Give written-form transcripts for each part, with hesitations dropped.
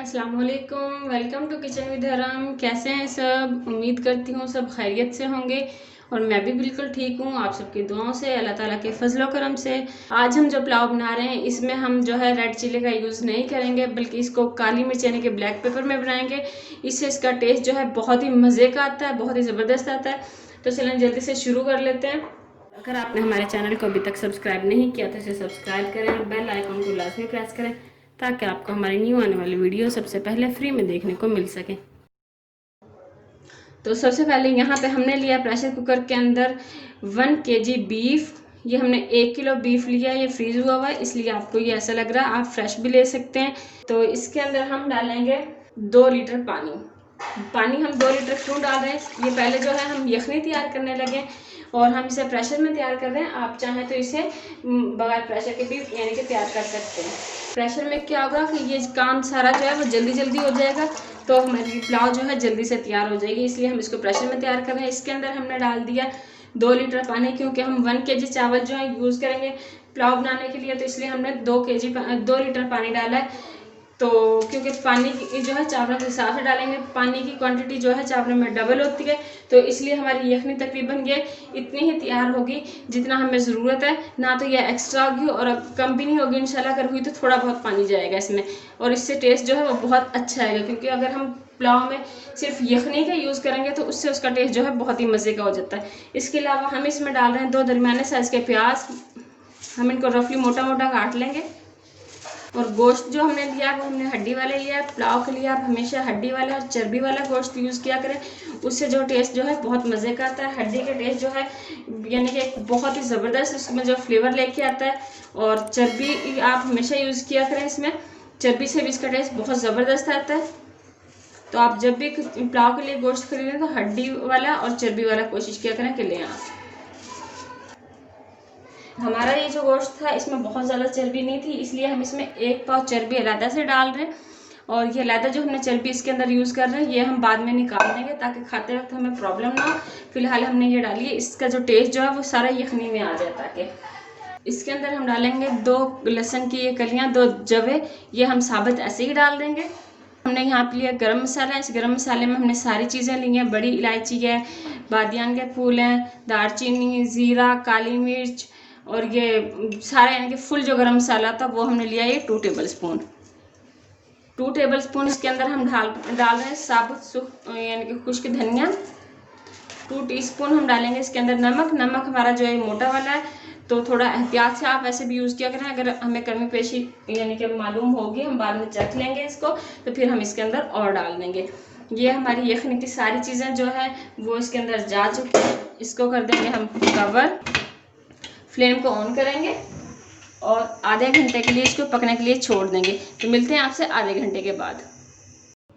अस्सलाम वालेकुम, welcome to kitchen with हरम। कैसे हैं सब? उम्मीद करती हूँ सब खैरियत से होंगे और मैं भी बिल्कुल ठीक हूँ आप सबकी दुआओं से, अल्लाह ताला के फजलो करम से। आज हम जो पुलाव बना रहे हैं इसमें हम जो है रेड चिली का यूज़ नहीं करेंगे, बल्कि इसको काली मिर्च यानी कि ब्लैक पेपर में बनाएंगे। इससे इसका टेस्ट जो है बहुत ही मज़े का आता है, बहुत ही ज़बरदस्त आता है। तो चलें जल्दी से शुरू कर लेते हैं। अगर आपने हमारे चैनल को अभी तक सब्सक्राइब नहीं किया तो इसे सब्सक्राइब करें और बेल आइकन को लाजमी प्रेस करें ताकि आपको हमारी न्यू आने वाली वीडियो सबसे पहले फ्री में देखने को मिल सके। तो सबसे पहले यहाँ पे हमने लिया प्रेशर कुकर के अंदर 1 kg बीफ। ये हमने 1 किलो बीफ लिया, ये फ्रीज हुआ हुआ है इसलिए आपको ये ऐसा लग रहा है, आप फ्रेश भी ले सकते हैं। तो इसके अंदर हम डालेंगे 2 लीटर पानी। पानी हम 2 लीटर क्यों डाल रहे हैं? ये पहले जो है हम यखनी तैयार करने लगे और हम इसे प्रेशर में तैयार कर रहे हैं। आप चाहें तो इसे बगैर प्रेशर के भी यानी कि तैयार कर सकते हैं। प्रेशर में क्या होगा कि ये काम सारा जो है वो जल्दी जल्दी हो जाएगा, तो हमारी पुलाव जो है जल्दी से तैयार हो जाएगी, इसलिए हम इसको प्रेशर में तैयार कर रहे हैं। इसके अंदर हमने डाल दिया 2 लीटर पानी, क्योंकि हम 1 kg चावल जो है यूज़ करेंगे पुलाव बनाने के लिए, तो इसलिए हमने 2 लीटर पानी डाला है। तो क्योंकि पानी जो है चावलों के हिसाब से डालेंगे, पानी की क्वांटिटी जो है चावलों में डबल होती है, तो इसलिए हमारी यखनी तकरीबन ये इतनी ही तैयार होगी जितना हमें ज़रूरत है, ना तो ये एक्स्ट्रा होगी और अब कम भी नहीं होगी। इंशाल्लाह अगर हुई तो थोड़ा बहुत पानी जाएगा इसमें और इससे टेस्ट जो है वो बहुत अच्छा आएगा, क्योंकि अगर हम पुलाव में सिर्फ यखनी का यूज़ करेंगे तो उससे उसका टेस्ट जो है बहुत ही मज़े का हो जाता है। इसके अलावा हम इसमें डाल रहे हैं 2 दरमियाने साइज़ के प्याज। हम इनको रफली मोटा मोटा काट लेंगे। और गोश्त जो हमने लिया वो हमने हड्डी वाले लिया है। पुलाव के लिए आप हमेशा हड्डी वाला और चर्बी वाला गोश्त यूज़ किया करें, उससे जो टेस्ट जो है बहुत मज़े का आता है। हड्डी का टेस्ट जो है यानी कि बहुत ही ज़बरदस्त उसमें जो फ्लेवर लेके आता है। और चर्बी आप हमेशा यूज़ किया करें, इसमें चर्बी से भी इसका टेस्ट बहुत ज़बरदस्त आता है। तो आप जब भी पुलाव के लिए गोश्त खरीदें तो हड्डी वाला और चर्बी वाला कोशिश किया करें कि लें आप। हमारा ये जो गोश्त था इसमें बहुत ज़्यादा चर्बी नहीं थी, इसलिए हम इसमें 1 पाव चर्बी अलहदा से डाल रहे हैं। और ये अलहदा जो हमने चर्बी इसके अंदर यूज़ कर रहे हैं ये हम बाद में निकाल देंगे ताकि खाते वक्त हमें प्रॉब्लम ना हो। फिलहाल हमने ये डाली है, इसका जो टेस्ट जो है वो सारा यखनी में आ जाए। ताकि इसके अंदर हम डालेंगे 2 लहसुन की ये कलियाँ, 2 जवे, ये हम साबित ऐसे ही डाल देंगे। हमने यहाँ पे लिया गरम मसाला। इस गरम मसाले में हमने सारी चीज़ें ली हैं। बड़ी इलायची है, बादियान के फूल हैं, दालचीनी, ज़ीरा, काली मिर्च और ये सारे यानी कि फुल जो गरम मसाला था वो हमने लिया ये 2 टेबल स्पून। 2 टेबल स्पून इसके अंदर हम डाल रहे हैं साबुत यानी कि खुश्क धनिया। 2 टीस्पून हम डालेंगे इसके अंदर नमक। नमक हमारा जो है मोटा वाला है, तो थोड़ा एहतियात से आप ऐसे भी यूज़ किया करें। अगर हमें कमी पेशी यानी कि मालूम होगी, हम बाद में चख लेंगे इसको, तो फिर हम इसके अंदर और डाल देंगे। ये हमारी यखनी की सारी चीज़ें जो है वो इसके अंदर जा चुकी हैं। इसको कर देंगे हम कवर, फ्लेम को ऑन करेंगे और आधे घंटे के लिए इसको पकने के लिए छोड़ देंगे। तो मिलते हैं आपसे आधे घंटे के बाद।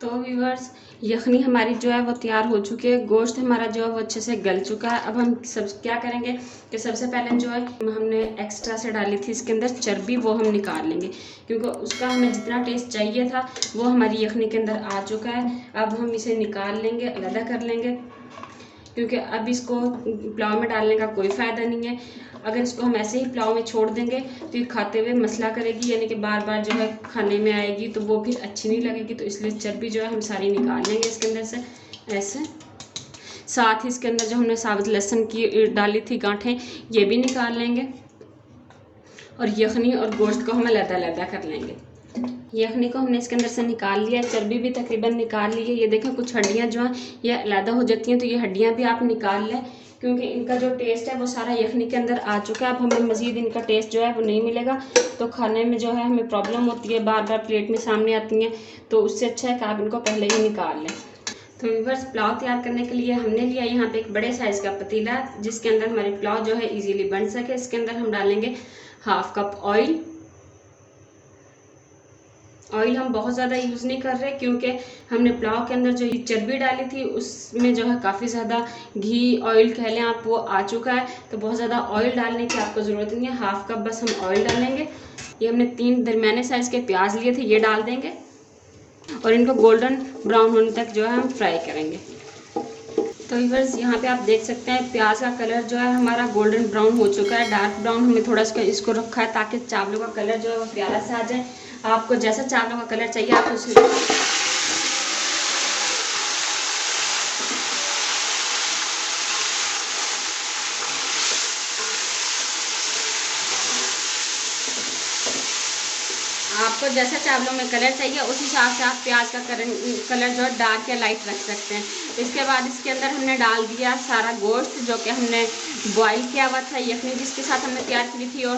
तो व्यूअर्स, यखनी हमारी जो है वो तैयार हो चुकी है, गोश्त हमारा जो है वो अच्छे से गल चुका है। अब हम सब क्या करेंगे कि सबसे पहले जो है हमने एक्स्ट्रा से डाली थी इसके अंदर चर्बी, वो हम निकाल लेंगे, क्योंकि उसका हमें जितना टेस्ट चाहिए था वो हमारी यखनी के अंदर आ चुका है। अब हम इसे निकाल लेंगे, अलग कर लेंगे, क्योंकि अब इसको पुलाव में डालने का कोई फ़ायदा नहीं है। अगर इसको हम ऐसे ही पुलाव में छोड़ देंगे तो ये खाते हुए मसला करेगी, यानी कि बार बार जो है खाने में आएगी, तो वो फिर अच्छी नहीं लगेगी। तो इसलिए चर्बी जो है हम सारी निकाल लेंगे इसके अंदर से ऐसे। साथ ही इसके अंदर जो हमने साबुत लहसुन की डाली थी गांठें, ये भी निकाल लेंगे और यखनी और गोश्त को हम अलग-अलग कर लेंगे। यखनी को हमने इसके अंदर से निकाल लिया, चर्बी भी तकरीबन निकाल ली है। ये देखें कुछ हड्डियाँ जो हैं ये अलग हो जाती हैं, तो ये हड्डियाँ भी आप निकाल लें, क्योंकि इनका जो टेस्ट है वो सारा यखनी के अंदर आ चुका है। अब हमें मज़ीद इनका टेस्ट जो है वो नहीं मिलेगा, तो खाने में जो है हमें प्रॉब्लम होती है, बार बार प्लेट में सामने आती हैं। तो उससे अच्छा है कि आप इनको पहले ही निकाल लें। तो व्यूअर्स, पुलाव तैयार करने के लिए हमने लिया यहाँ पे एक बड़े साइज़ का पतीला, जिसके अंदर हमारी पुलाव जो है ईजीली बन सके। इसके अंदर हम डालेंगे 1/2 कप ऑयल। ऑयल हम बहुत ज़्यादा यूज़ नहीं कर रहे, क्योंकि हमने पुलाव के अंदर जो ये चर्बी डाली थी उसमें जो है काफ़ी ज़्यादा घी, ऑयल कह लें आप, वो आ चुका है। तो बहुत ज़्यादा ऑयल डालने की आपको ज़रूरत नहीं है, 1/2 कप बस हम ऑयल डालेंगे। ये हमने 3 दरमियाने साइज़ के प्याज लिए थे, ये डाल देंगे और इनको गोल्डन ब्राउन होने तक जो है हम फ्राई करेंगे। तो व्यूअर्स, यहाँ पे आप देख सकते हैं प्याज का कलर जो है हमारा गोल्डन ब्राउन हो चुका है, डार्क ब्राउन। हमने थोड़ा इसको रखा है ताकि चावलों का कलर जो है वो प्यारा सा आ जाए। आपको जैसा चावलों का कलर चाहिए आप आपको जैसा चावलों में कलर चाहिए उस हिसाब से आप प्याज का कलर जो है डार्क या लाइट रख सकते हैं। इसके बाद इसके अंदर हमने डाल दिया सारा गोश्त जो कि हमने बॉईल किया हुआ था, यखनी जिसके साथ हमने तैयार की थी। और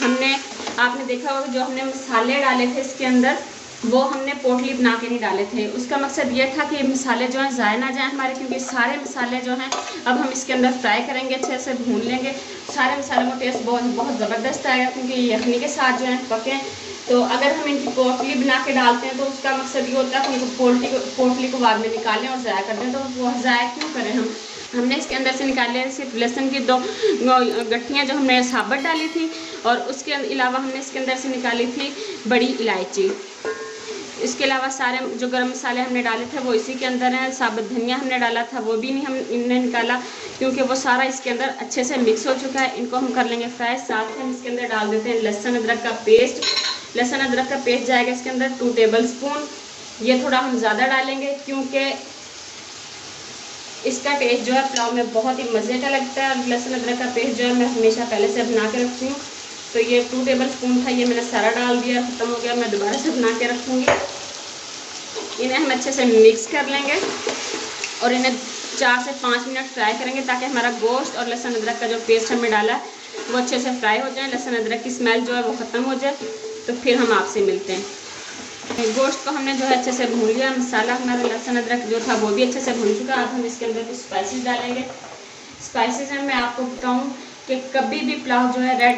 हमने आपने देखा होगा जो हमने मसाले डाले थे इसके अंदर वो हमने पोटली बना के नहीं डाले थे। उसका मकसद ये था कि मसाले जो हैं ज़ाया ना जाएँ हमारे, क्योंकि सारे मसाले जो हैं अब हम इसके अंदर फ्राई करेंगे, अच्छे से भून लेंगे। सारे मसालों का टेस्ट बहुत ज़बरदस्त आएगा, क्योंकि यखनी के साथ जो है पके। तो अगर हम इनकी पोटली बना के डालते हैं तो उसका मकसद ये होता है कि उनको पोटली को बाद में निकालें और ज़ाया कर दें। तो वो ज़ाया क्यों करें हमने इसके अंदर से निकाले सिर्फ लहसुन की 2 गट्ठियाँ जो हमने साबुत डाली थी, और उसके अलावा हमने इसके अंदर से निकाली थी बड़ी इलायची। इसके अलावा सारे जो गरम मसाले हमने डाले थे वो इसी के अंदर हैं। साबुत धनिया हमने डाला था वो भी नहीं हमने निकाला, क्योंकि वो सारा इसके अंदर अच्छे से मिक्स हो चुका है। इनको हम कर लेंगे फ्राई। साथ में हम इसके अंदर डाल देते हैं लहसुन अदरक का पेस्ट। लहसुन अदरक का पेस्ट जाएगा इसके अंदर 2 टेबल स्पून। ये थोड़ा हम ज़्यादा डालेंगे क्योंकि इसका टेस्ट जो है पुलाव में बहुत ही मज़े का लगता है। लहसुन अदरक का पेस्ट जो है मैं हमेशा पहले से बना के रखती हूँ। तो ये 2 टेबल स्पून था, ये मैंने सारा डाल दिया, ख़त्म हो गया। मैं दोबारा से बना के रखूँगी। इन्हें हम अच्छे से मिक्स कर लेंगे और इन्हें 4 से 5 मिनट फ्राई करेंगे, ताकि हमारा गोश्त और लहसुन अदरक का जो पेस्ट हमने डाला है वो अच्छे से फ्राई हो जाए, लहसुन अदरक की स्मेल जो है वो ख़त्म हो जाए। तो फिर हम आपसे मिलते हैं। गोश्त को हमने जो है अच्छे से भून लिया। मसाला हमारा लहसुन अदरक जो था वो भी अच्छे से भून चुका। अब हम इसके अंदर कुछ स्पाइसेस डालेंगे। स्पाइसेस में मैं आपको बताऊँ कि कभी भी पुलाव जो है रेड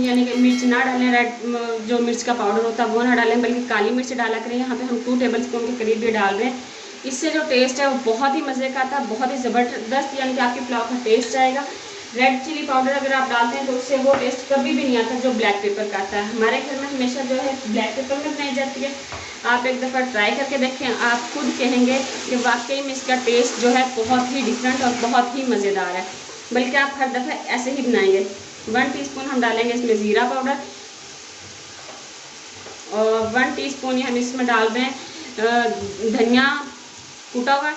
यानी कि मिर्च ना डालें, रेड जो मिर्च का पाउडर होता है वो ना डालें, बल्कि काली मिर्च डाला करें। यहाँ पे हम 2 टेबल स्पून के करीब भी डाल रहे हैं। इससे जो टेस्ट है वो बहुत ही मज़े का आता है, बहुत ही ज़बरदस्त यानी कि आपके पुलाव का टेस्ट आएगा। रेड चिली पाउडर अगर आप डालते हैं तो उससे वो टेस्ट कभी भी नहीं आता जो ब्लैक पेपर का आता है। हमारे घर में हमेशा जो है ब्लैक पेपर में बनाई जाती है। आप एक दफ़ा ट्राई करके देखें, आप खुद कहेंगे कि वाकई में इसका टेस्ट जो है बहुत ही डिफरेंट और बहुत ही मज़ेदार है, बल्कि आप हर दफ़ा ऐसे ही बनाएंगे। 1 टीस्पून हम डालेंगे इसमें ज़ीरा पाउडर, और 1 टीस्पून हम इसमें डाल रहे हैं धनिया कूटा हुआ।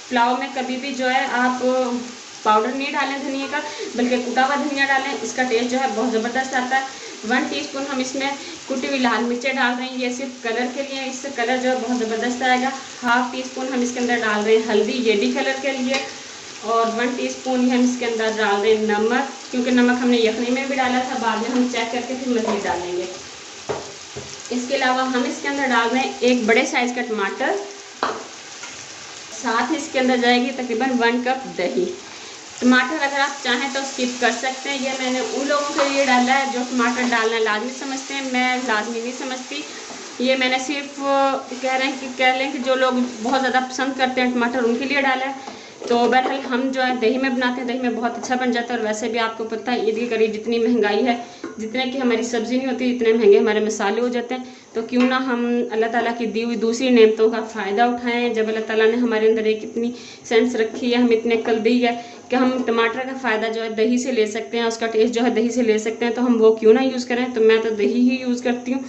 पुलाव में कभी भी जो है आप पाउडर नहीं डालें धनिया का, बल्कि कूटा हुआ धनिया डालें। इसका टेस्ट जो है बहुत ज़बरदस्त आता है। 1 टीस्पून हम इसमें कुटी हुई लाल मिर्चें डाल रहे हैं, ये सिर्फ कलर के लिए, इससे कलर जो है बहुत ज़बरदस्त आएगा। 1/2 टीस्पून हम इसके अंदर डाल रहे हैं हल्दी, ये भी कलर के लिए। और 1 टीस्पून हम इसके अंदर डाल रहे हैं नमक, क्योंकि नमक हमने यखनी में भी डाला था, बाद में हम चेक करके फिर मज़ीद डालेंगे। इसके अलावा हम इसके अंदर डाल रहे हैं 1 बड़े साइज़ का टमाटर। साथ ही इसके अंदर जाएगी तकरीबन 1 कप दही। टमाटर अगर आप चाहें तो स्किप कर सकते हैं। ये मैंने उन लोगों के लिए डाला है जो टमाटर डालना लाजमी समझते हैं, मैं लाजमी नहीं समझती। ये मैंने सिर्फ कह लें कि जो लोग बहुत ज़्यादा पसंद करते हैं टमाटर उनके लिए डाला है। तो बहरहाल हम जो है दही में बनाते हैं, दही में बहुत अच्छा बन जाता है। और वैसे भी आपको पता है ईद के करीब जितनी महंगाई है, जितने की हमारी सब्ज़ी नहीं होती, इतने महंगे हमारे मसाले हो जाते हैं। तो क्यों ना हम अल्लाह ताला की दी हुई दूसरी नेमतों का फ़ायदा उठाएं। जब अल्लाह ताला ने हमारे अंदर एक इतनी सेंस रखी है, हम इतने कल्बी है कि हम टमाटर का फ़ायदा जो है दही से ले सकते हैं, उसका टेस्ट जो है दही से ले सकते हैं, तो हम वो क्यों ना यूज़ करें। तो मैं तो दही ही यूज़ करती हूँ।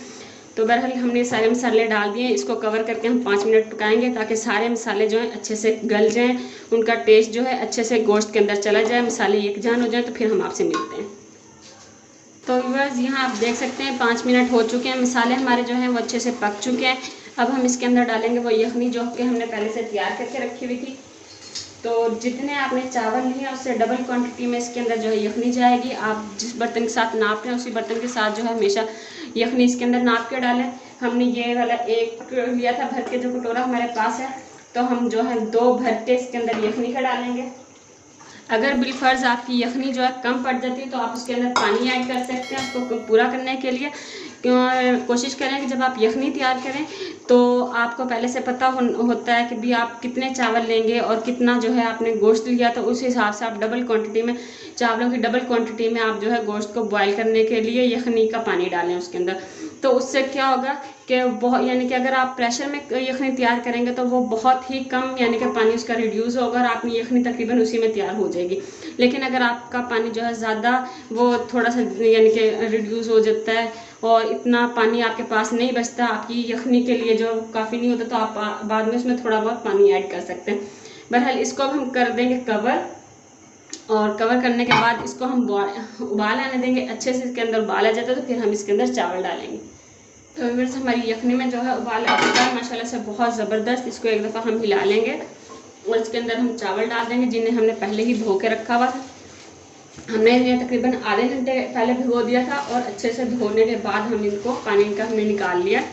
तो बहरहाल हमने सारे मसाले डाल दिए। इसको कवर करके हम 5 मिनट पकाएंगे, ताकि सारे मसाले जो हैं अच्छे से गल जाएं, उनका टेस्ट जो है अच्छे से गोश्त के अंदर चला जाए, मसाले यकजान हो जाए। तो फिर हम आपसे मिलते हैं। तो व्यूअर्स यहाँ आप देख सकते हैं 5 मिनट हो चुके हैं, मसाले हमारे जो हैं वो अच्छे से पक चुके हैं। अब हम इसके अंदर डालेंगे वो यखनी जो कि हमने पहले से तैयार करके रखी हुई थी। तो जितने आपने चावल लिए हैं उससे डबल क्वांटिटी में इसके अंदर जो है यखनी जाएगी। आप जिस बर्तन के साथ नाप रहे हैं उसी बर्तन के साथ जो है हमेशा यखनी इसके अंदर नाप के डालें। हमने ये वाला 1 लिया था भर के जो कटोरा हमारे पास है, तो हम जो है 2 भर के इसके अंदर यखनी का डालेंगे। अगर बिलफर्ज आपकी यखनी जो है कम पड़ जाती है तो आप उसके अंदर पानी ऐड कर सकते हैं उसको पूरा करने के लिए। कोशिश करें कि जब आप यखनी तैयार करें तो आपको पहले से पता होता है कि भी आप कितने चावल लेंगे और कितना जो है आपने गोश्त लिया, तो उस हिसाब से आप डबल क्वांटिटी में, चावलों की डबल क्वांटिटी में आप जो है गोश्त को बॉयल करने के लिए यखनी का पानी डालें उसके अंदर। तो उससे क्या होगा कि बहुत यानी कि अगर आप प्रेशर में यखनी तैयार करेंगे तो वो बहुत ही कम यानी कि पानी उसका रिड्यूस होगा और आपकी यखनी तकरीबन उसी में तैयार हो जाएगी। लेकिन अगर आपका पानी जो है ज़्यादा वो थोड़ा सा यानी कि रिड्यूस हो जाता है और इतना पानी आपके पास नहीं बचता आपकी यखनी के लिए जो काफ़ी नहीं होता, तो आप बाद में उसमें थोड़ा बहुत पानी ऐड कर सकते हैं। बहरहाल इसको हम कर देंगे कवर, और कवर करने के बाद इसको हम उबाल आने देंगे अच्छे से। इसके अंदर उबाल आ जाता है तो फिर हम इसके अंदर चावल डालेंगे। तो व्यूअर्स हमारी यखनी में जो है उबाल आ चुका है माशाल्लाह से बहुत ज़बरदस्त। इसको एक दफ़ा हम हिला लेंगे और इसके अंदर हम चावल डाल देंगे जिन्हें हमने पहले ही धो के रखा हुआ था। हमने इन्हें तकरीबन आधे घंटे पहले भिगो दिया था और अच्छे से धोने के बाद हम इनको पानी का हमने निकाल लिया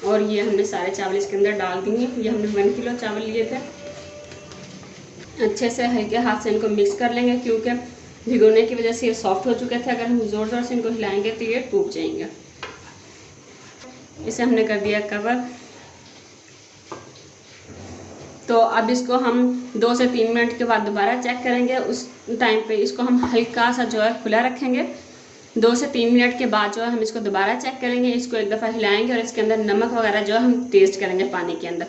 और ये हमने सारे चावल इसके अंदर डाल दिए। ये हमने 1 किलो चावल लिए थे। अच्छे से हल्के हाथ से इनको मिक्स कर लेंगे क्योंकि भिगोने की वजह से ये सॉफ्ट हो चुके थे। अगर हम ज़ोर ज़ोर से इनको हिलाएंगे तो ये टूट जाएंगे। इसे हमने कर दिया कवर। तो अब इसको हम 2 से 3 मिनट के बाद दोबारा चेक करेंगे। उस टाइम पे इसको हम हल्का सा जो है खुला रखेंगे। 2 से 3 मिनट के बाद जो है हम इसको दोबारा चेक करेंगे। इसको एक दफ़ा हिलाएंगे और इसके अंदर नमक वगैरह जो है हम टेस्ट करेंगे पानी के अंदर।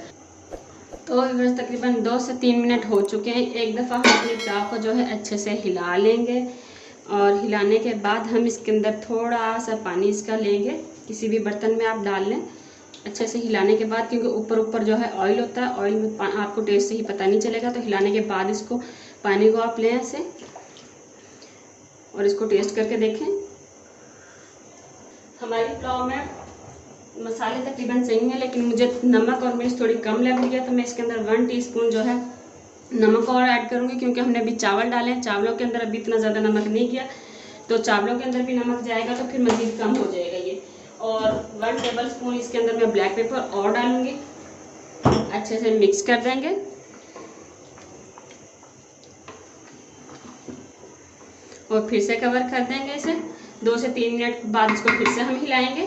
तो तकरीबन 2 से 3 मिनट हो चुके हैं। एक दफ़ा हम अपने पुलाव को जो है अच्छे से हिला लेंगे और हिलाने के बाद हम इसके अंदर थोड़ा सा पानी इसका लेंगे। किसी भी बर्तन में आप डाल लें अच्छे से हिलाने के बाद, क्योंकि ऊपर जो है ऑयल होता है, ऑयल में आपको टेस्ट से ही पता नहीं चलेगा। तो हिलाने के बाद इसको पानी को आप लें ऐसे और इसको टेस्ट करके देखें। हमारे पुलाव में मसाले तकरीबन सही हैं, लेकिन मुझे नमक और मिर्च थोड़ी कम लग रही है तो मैं इसके अंदर 1 टीस्पून जो है नमक और ऐड करूँगी, क्योंकि हमने अभी चावल डाले हैं। चावलों के अंदर अभी इतना ज़्यादा नमक नहीं किया, तो चावलों के अंदर भी नमक जाएगा तो फिर मज़ीद कम हो जाएगा ये। और 1 टेबलस्पून इसके अंदर मैं ब्लैक पेपर और डालूँगी। अच्छे से मिक्स कर देंगे और फिर से कवर कर देंगे इसे। 2 से 3 मिनट बाद इसको फिर से हम हिलाएंगे।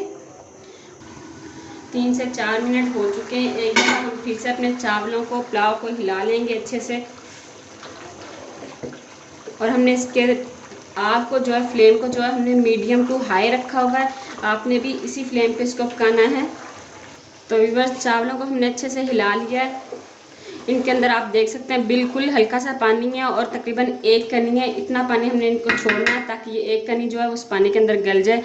3 से 4 मिनट हो चुके हैं। एक बार हम फिर से अपने चावलों को पुलाव को हिला लेंगे अच्छे से। और हमने इसके आग को जो है फ्लेम को जो है हमने मीडियम टू हाई रखा हुआ है। आपने भी इसी फ्लेम पे इसको पकाना है। तो व्यूअर्स चावलों को हमने अच्छे से हिला लिया है। इनके अंदर आप देख सकते हैं बिल्कुल हल्का सा पानी है और तकरीबन 1 कनी है। इतना पानी हमने इनको छोड़ना है ताकि ये 1 कनी जो है उस पानी के अंदर गल जाए।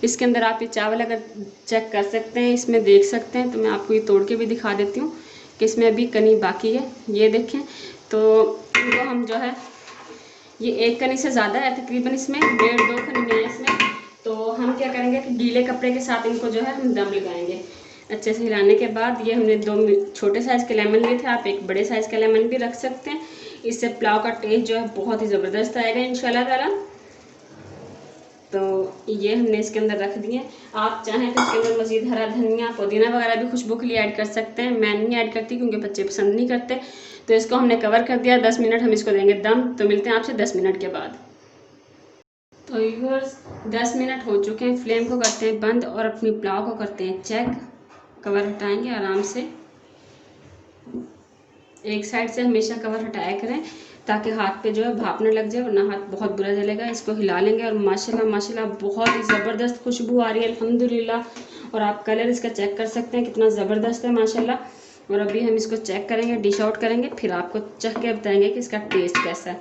इसके अंदर आप ये चावल अगर चेक कर सकते हैं, इसमें देख सकते हैं, तो मैं आपको ये तोड़ के भी दिखा देती हूँ कि इसमें अभी कनी बाकी है। ये देखें, तो इनको हम जो है ये 1 कनी से ज़्यादा है तकरीबन, इसमें 1.5-2 कनी है इसमें। तो हम क्या करेंगे कि गीले कपड़े के साथ इनको जो है हम दम लगाएंगे। अच्छे से हिलाने के बाद ये हमने 2 छोटे साइज़ के लेमन लिए थे, आप एक बड़े साइज़ का लेमन भी रख सकते हैं। इससे पुलाव का टेस्ट जो है बहुत ही ज़बरदस्त आएगा इंशाल्लाह ताला। तो ये हमने इसके अंदर रख दिए। आप चाहें तो इसके अंदर मज़ीद हरा धनिया पुदीना वगैरह भी खुशबू के लिए ऐड कर सकते हैं। मैं नहीं ऐड करती क्योंकि बच्चे पसंद नहीं करते। तो इसको हमने कवर कर दिया। 10 मिनट हम इसको देंगे दम। तो मिलते हैं आपसे 10 मिनट के बाद। तो व्यूअर्स 10 मिनट हो चुके हैं। फ्लेम को करते हैं बंद और अपनी पुलाव को करते हैं चेक। कवर हटाएंगे आराम से। एक साइड से हमेशा कवर हटाया करें ताकि हाथ पे जो है भाप न लग जाए, वरना हाथ बहुत बुरा जलेगा। इसको हिला लेंगे और माशाल्लाह माशाल्लाह बहुत ही ज़बरदस्त खुशबू आ रही है अल्हम्दुलिल्लाह। और आप कलर इसका चेक कर सकते हैं कितना ज़बरदस्त है माशाल्लाह। और अभी हम इसको चेक करेंगे, डिश आउट करेंगे, फिर आपको चख के बताएंगे कि इसका टेस्ट कैसा है।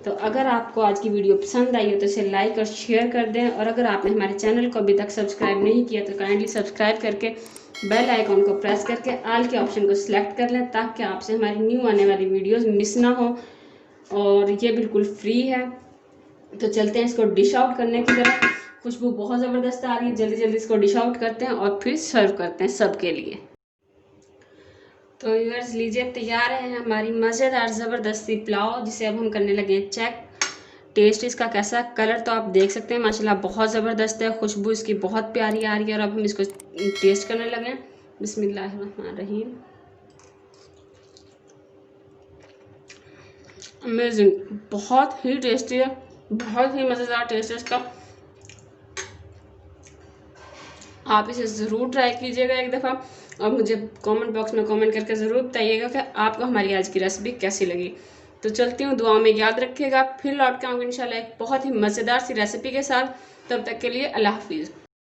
तो अगर आपको आज की वीडियो पसंद आई हो तो इसे लाइक और शेयर कर दें। और अगर आपने हमारे चैनल को अभी तक सब्सक्राइब नहीं किया तो काइंडली सब्सक्राइब करके बेल आइकॉन को प्रेस करके ऑल के ऑप्शन को सिलेक्ट कर लें ताकि आपसे हमारी न्यू आने वाली वीडियोस मिस ना हो। और ये बिल्कुल फ्री है। तो चलते हैं इसको डिश आउट करने की तरफ। खुशबू बहुत ज़बरदस्त आ रही है। जल्दी जल्दी इसको डिश आउट करते हैं और फिर सर्व करते हैं सबके लिए। तो व्यूअर्स लीजिए, तैयार है हमारी मज़ेदार ज़बरदस्ती पुलाव, जिसे अब हम करने लगे हैं चेक। टेस्ट इसका कैसा, कलर तो आप देख सकते हैं माशाल्लाह बहुत ज़बरदस्त है। खुशबू इसकी बहुत प्यारी आ रही है। और अब हम इसको टेस्ट करने लगे हैं। बिस्मिल्लाहिर्रहमानिर्रहीम। अमेजिंग, बहुत ही टेस्टी है, बहुत ही मज़ेदार टेस्ट है इसका। आप इसे ज़रूर ट्राई कीजिएगा एक दफ़ा और मुझे कमेंट बॉक्स में कमेंट करके ज़रूर बताइएगा कि आपको हमारी आज की रेसिपी कैसी लगी। तो चलती हूँ, दुआ में याद रखिएगा। फिर लौट के आऊँगी इंशाल्लाह एक बहुत ही मज़ेदार सी रेसिपी के साथ। तब तक के लिए अल्लाह हाफिज़।